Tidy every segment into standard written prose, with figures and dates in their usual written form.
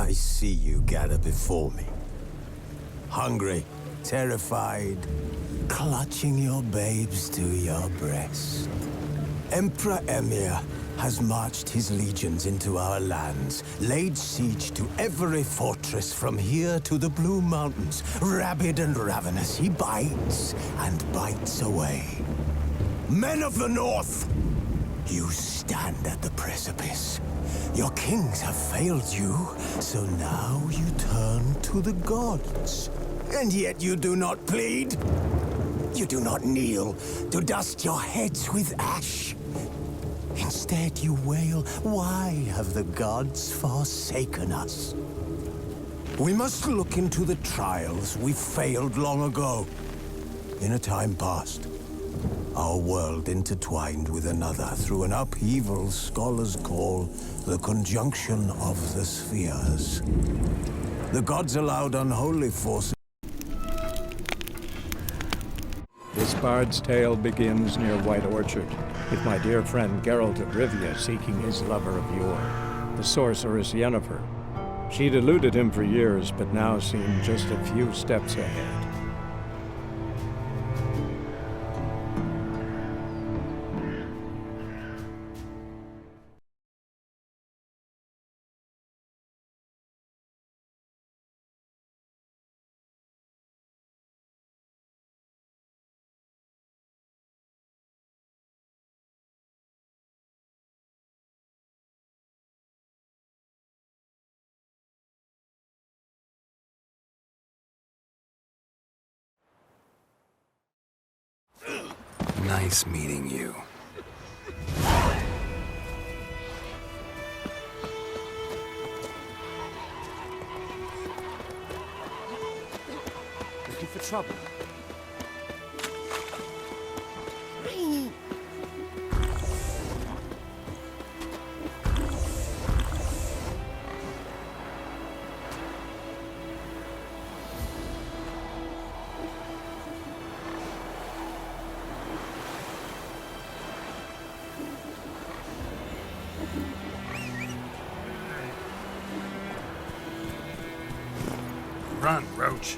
I see you gather before me. Hungry, terrified, clutching your babes to your breast. Emperor Emhyr has marched his legions into our lands, laid siege to every fortress from here to the Blue Mountains. Rabid and ravenous, he bites and bites away. Men of the North, you stand at the precipice. Your kings have failed you, so now you turn to the gods. And yet you do not plead. You do not kneel to dust your heads with ash. Instead you wail, why have the gods forsaken us? We must look into the trials we failed long ago. In a time past, our world intertwined with another through an upheaval scholars call the conjunction of the spheres. The gods allowed unholy forces. This bard's tale begins near White Orchard, with my dear friend Geralt of Rivia seeking his lover of yore, the sorceress Yennefer. She'd eluded him for years, but now seemed just a few steps ahead. Nice meeting you. Looking for trouble? Run, Roach.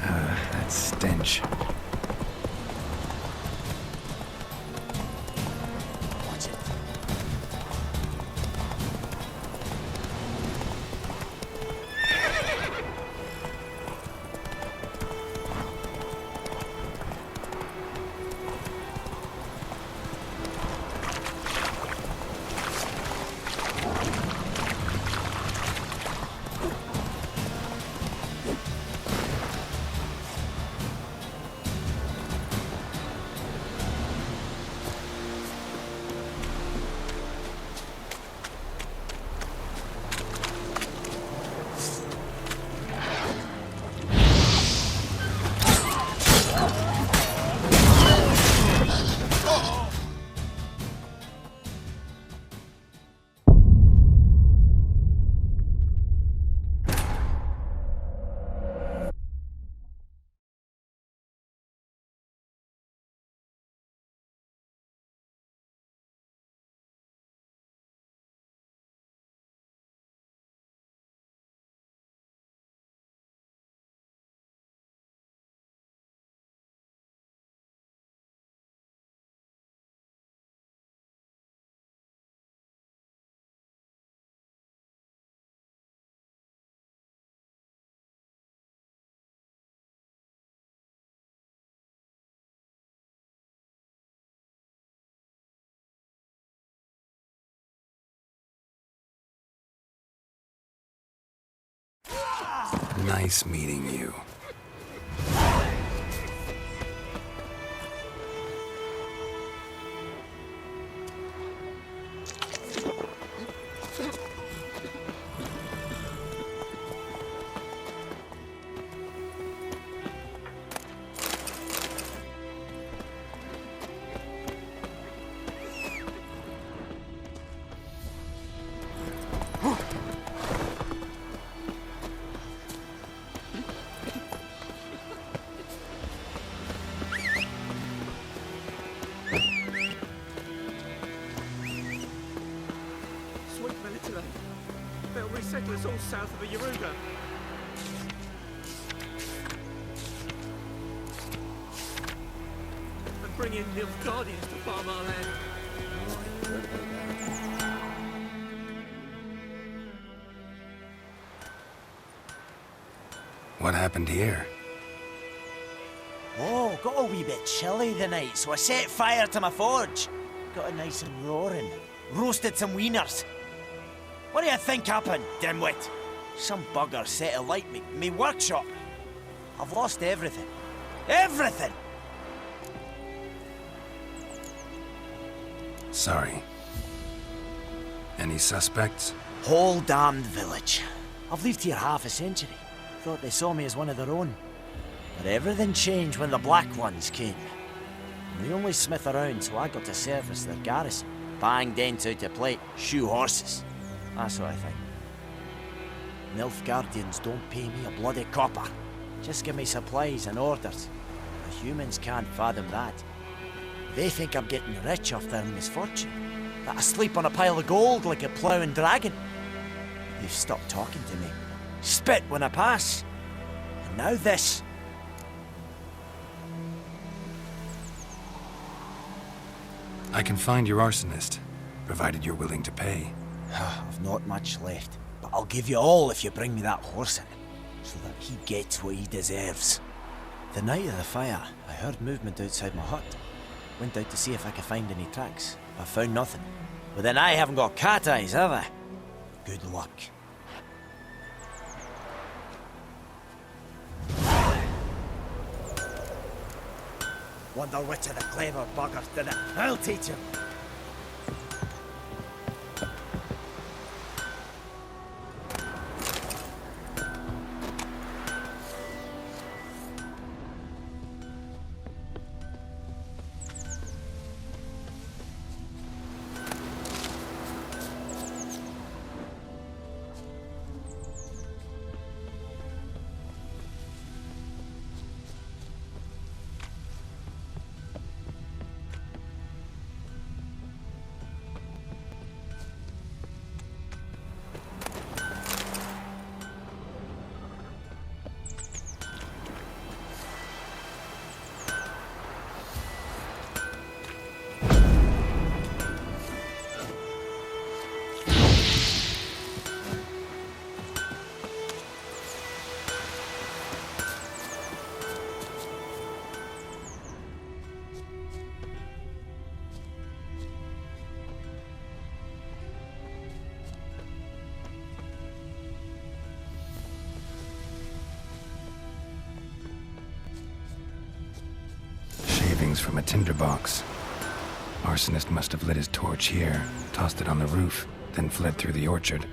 That stench. Watch it. Nice meeting you. Attila. They'll resettle us all south of the Yaruga. And bring in Nilfgaardians to farm our land. What happened here? Oh, got a wee bit chilly the night, so I set fire to my forge. Got it nice and roaring. Roasted some wieners. What do you think happened, dimwit? Some bugger set alight me workshop. I've lost everything. Everything! Sorry. Any suspects? Whole damned village. I've lived here half a century. Thought they saw me as one of their own. But everything changed when the Black Ones came. I'm the only smith around, so I got to service their garrison. Bang dents out of plate, shoe horses. That sort of thing. Nilfgaardians don't pay me a bloody copper. Just give me supplies and orders. The humans can't fathom that. They think I'm getting rich off their misfortune. That I sleep on a pile of gold like a ploughing dragon. They've stopped talking to me. Spit when I pass. And now this. I can find your arsonist, provided you're willing to pay. I've not much left, but I'll give you all if you bring me that horse in, so that he gets what he deserves. The night of the fire, I heard movement outside my hut. Went out to see if I could find any tracks. I found nothing. But then I haven't got cat eyes, have I? Good luck. Wonder which of the clever buggers did it. I'll teach him. From a tinderbox. Arsonist must have lit his torch here, tossed it on the roof, then fled through the orchard.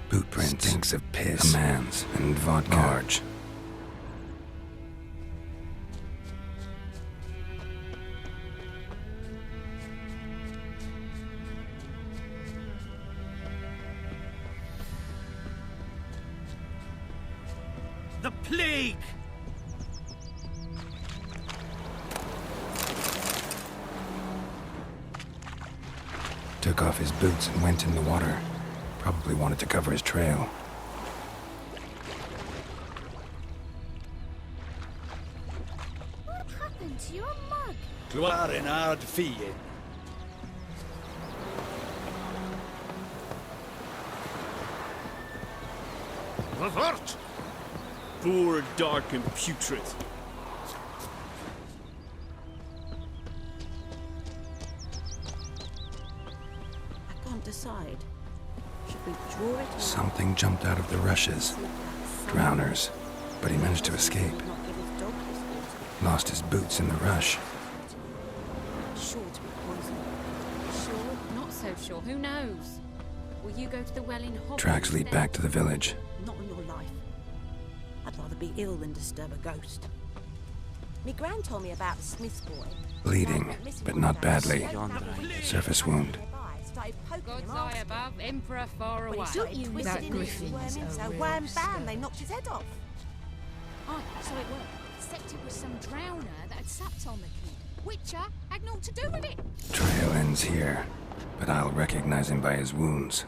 Bootprints, stinks of piss, a man's, and vodka. Large. The plague! Took off his boots and went in the water. Probably wanted to cover his trail. What happened to your mug? Cloarin hard fie. Avart! Poor, dark, and putrid. I can't decide. Should we draw it or Something jumped out of the rushes. Drowners. But he managed to escape. not give his dog this water? Lost his boots in the rush. Sure to be poisoned. Sure, not so sure. Who knows? Will you go to the well in Hobart Tracks lead instead? back to the village. Not on your life. I'd rather be ill than disturb a ghost. Me gran told me about the Smith's boy. Bleeding, but not badly. Surface wound. God's eye above, Emperor far away. Don't you that Griffin so wham bam, they knocked his head off. Oh, so it worked. Except it was some drowner that had sapped on the kid. Witcher had naught to do with it. Trail ends here, but I'll recognize him by his wounds.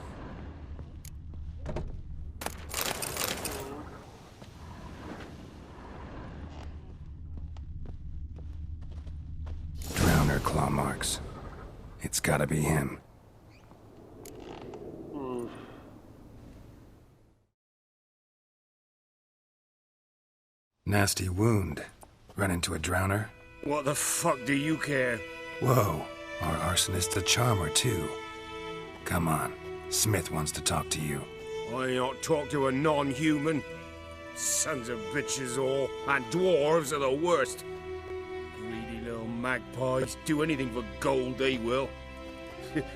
Drowner claw marks. It's gotta be him. Nasty wound. Run into a drowner? What the fuck do you care? Whoa, our arsonist's a charmer too. Come on, Smith wants to talk to you. I ain't not talk to a non-human. Sons of bitches all, and dwarves are the worst. Greedy little magpies, do anything for gold they will.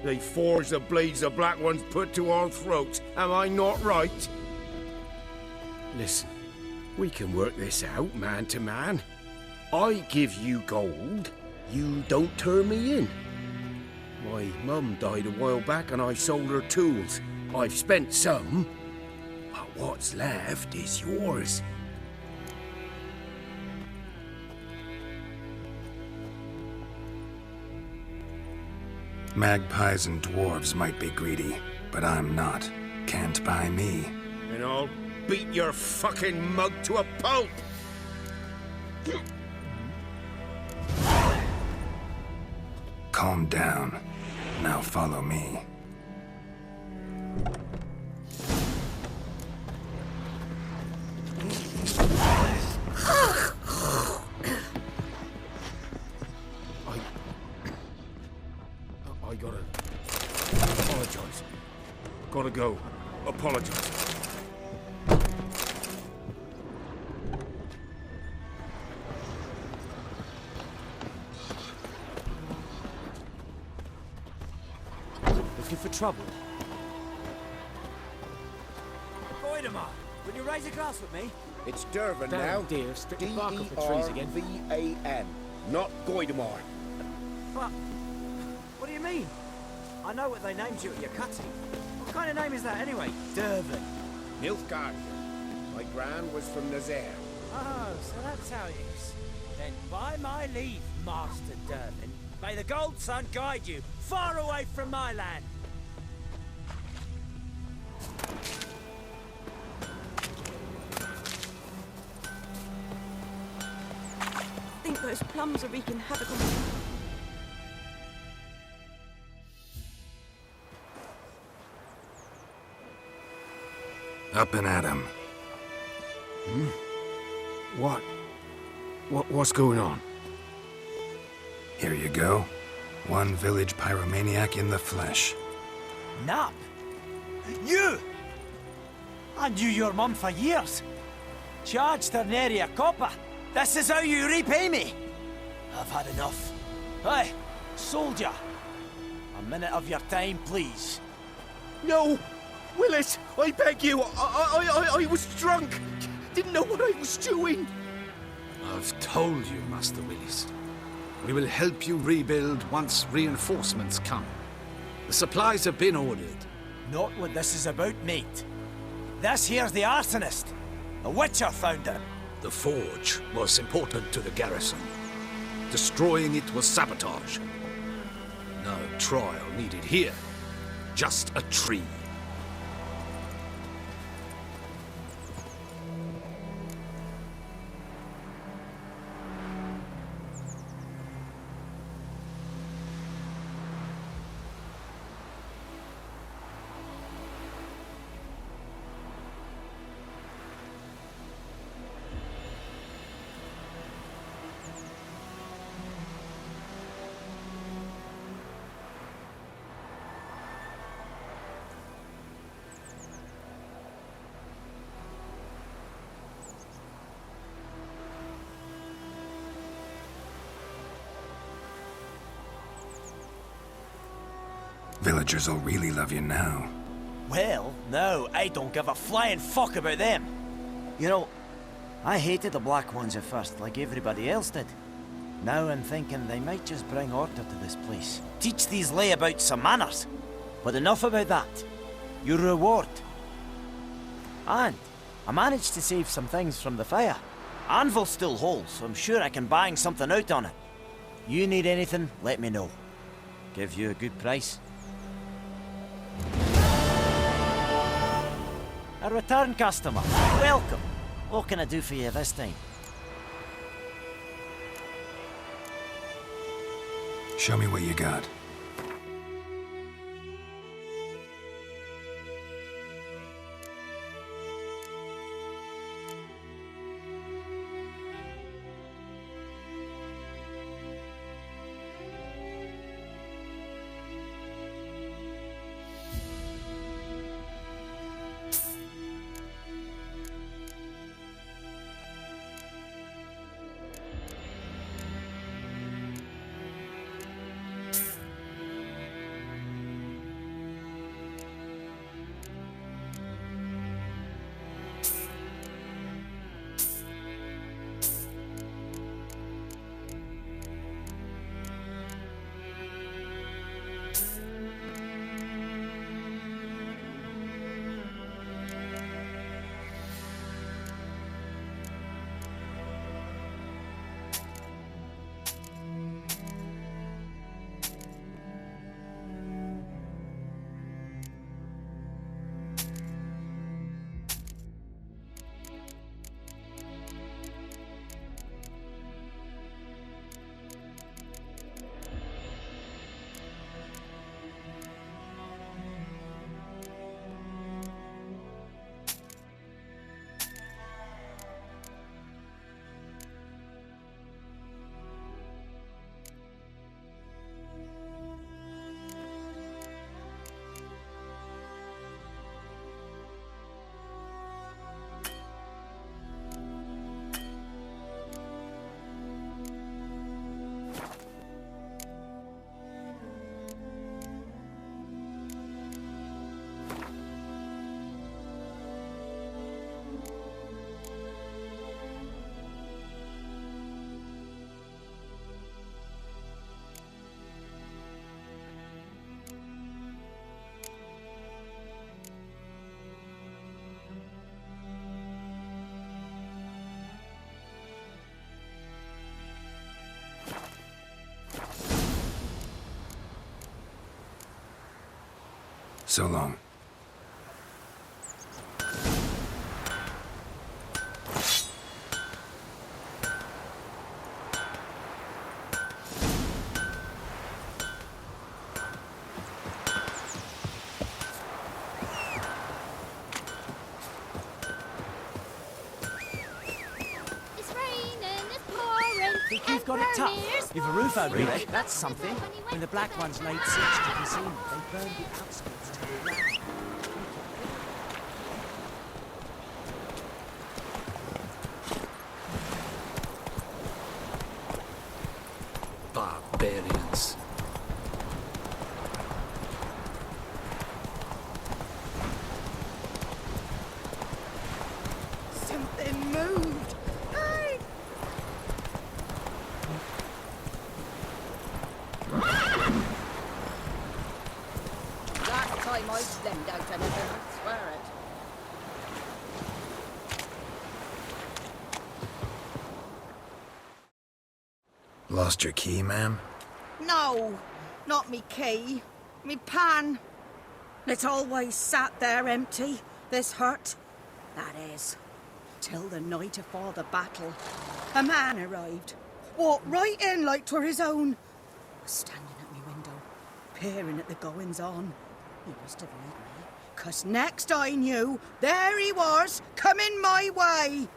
They forge the blades the Black Ones put to our throats. Am I not right? Listen, we can work this out man to man. I give you gold, you don't turn me in. My mum died a while back and I sold her tools. I've spent some, but what's left is yours. Magpies and dwarves might be greedy, but I'm not. Can't buy me. And I'll beat your fucking mug to a pulp! Calm down. Now follow me. I gotta apologize. Gotta go. Apologize. Looking for trouble? Goidemar, will you raise a glass with me? It's Dervan Damn, now. dear, stick the bark up the trees again. D-E-R-V-A-N, not Goidemar. But, what do you mean? I know what they named you at your cutting. What kind of name is that anyway? Dervan. Nilfgaard. My gran was from Nazaire. Oh, so that's how it is. Then by my leave, Master Dervan, may the Gold Sun guide you far away from my land. I think those plums are wreaking havoc on me. Up and at him. What's going on? Here you go. One village pyromaniac in the flesh. Nap? You? I knew your mum for years. Charged her an area copper. This is how you repay me. I've had enough. Hey, soldier. A minute of your time, please. No! Willis, I beg you, I was drunk. Didn't know what I was doing. I've told you, Master Willis. We will help you rebuild once reinforcements come. The supplies have been ordered. Not what this is about, mate. This here's the arsonist. The Witcher found him. The forge was important to the garrison. Destroying it was sabotage. No trial needed here. Just a tree. Villagers will really love you now. Well, no, I don't give a flying fuck about them. You know, I hated the Black Ones at first, like everybody else did. Now I'm thinking they might just bring order to this place. Teach these layabouts some manners. But enough about that. Your reward. And I managed to save some things from the fire. Anvil's still whole, so I'm sure I can bang something out on it. You need anything, let me know. Give you a good price. A return customer. Welcome. What can I do for you this time? Show me what you got. So long. Think you've got it tough. You've a roof over your head, that's something. When the Black Ones laid siege to Kazim, they burned the outskirts to the ground. Barbarians. Something moved. Hey! Last time I slemmed out anything, I swear it. Lost your key, ma'am? No, not me key. Me pan. It's always sat there empty, this hut. That is, till the night afore the battle. A man arrived. Walked right in like 'twere his own. Was standing at me window, peering at the goings-on. He must have heard me, 'cause next I knew, there he was, coming my way.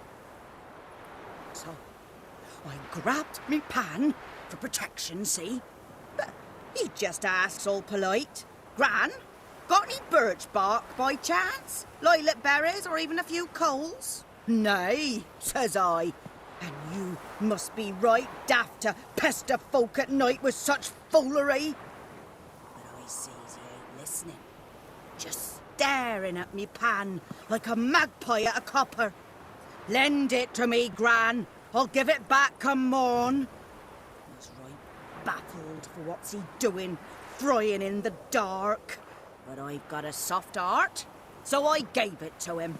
So, I grabbed me pan for protection, see? But he just asked all polite. Gran, got any birch bark by chance? Lilac berries or even a few coals? Nay, says I. And you must be right daft to pester folk at night with such foolery. But I sees he ain't listening. Just staring at me pan like a magpie at a copper. Lend it to me, Gran. I'll give it back come morn. I was right baffled for what's he doing, frying in the dark. But I've got a soft heart, so I gave it to him.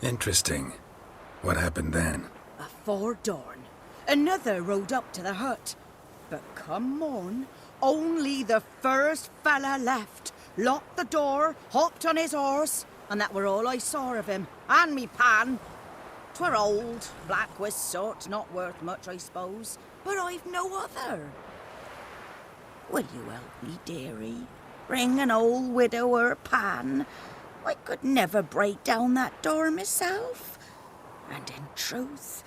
Interesting. What happened then? Afore dawn, another rode up to the hut. But come on, only the first fella left. Locked the door, hopped on his horse, and that were all I saw of him. And me pan. 'Twere old, black with soot, not worth much, I suppose. But I've no other. Will you help me, dearie? Bring an old widower pan. I could never break down that door myself. And in truth,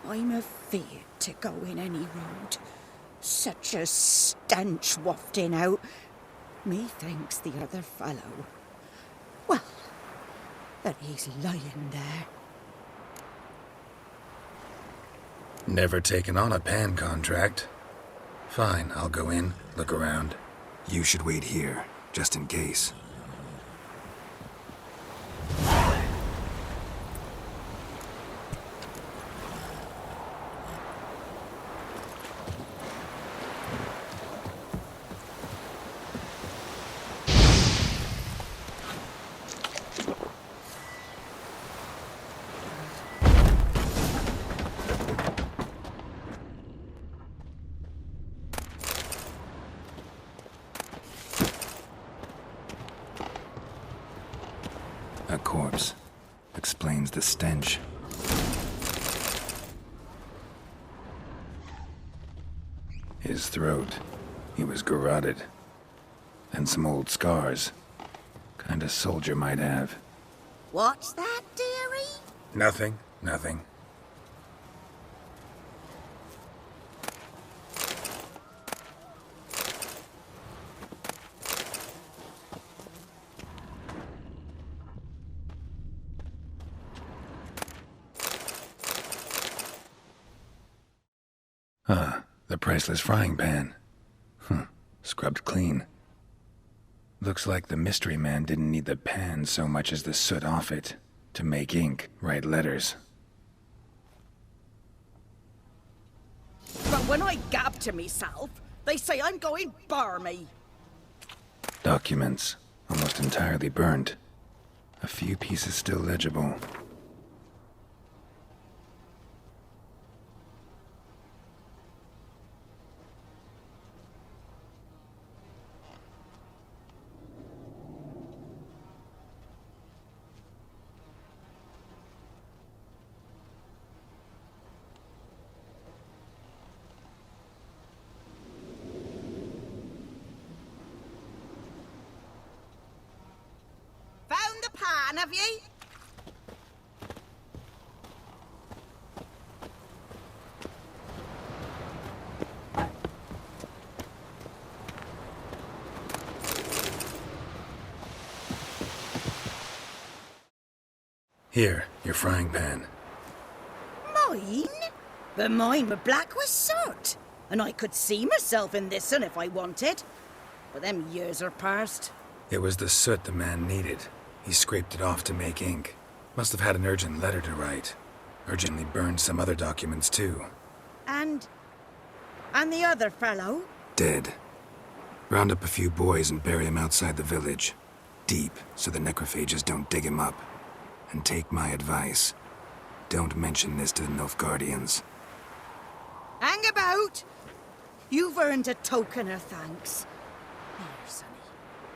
I'm afeard to go in any road. Such a stench wafting out. Methinks the other fellow, well, that he's lying there. Never taken on a pan contract. Fine, I'll go in, look around. You should wait here, just in case. A corpse. Explains the stench. His throat. He was garroted. And some old scars. Kind of soldier might have. What's that, dearie? Nothing. The priceless frying pan. Scrubbed clean. Looks like the mystery man didn't need the pan so much as the soot off it to make ink, write letters. But when I gab to myself, they say I'm going barmy. Documents, almost entirely burned. A few pieces still legible. Found the pan, have ye? Here, your frying pan. Mine? But mine were black with soot. And I could see myself in this one if I wanted. But them years are past. It was the soot the man needed. He scraped it off to make ink. Must have had an urgent letter to write. Urgently burned some other documents too. And the other fellow? Dead. Round up a few boys and bury him outside the village. Deep, so the necrophages don't dig him up. And take my advice. Don't mention this to the Nilfgaardians. Hang about! You've earned a token of thanks. Here, sonny,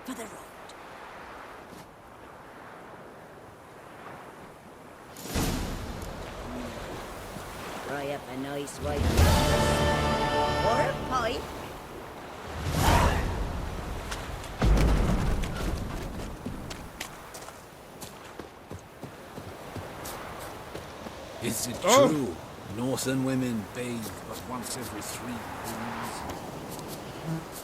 for the road. Fry up a nice white or a pipe. Is it true? Northern women bathe but once every 3 moons.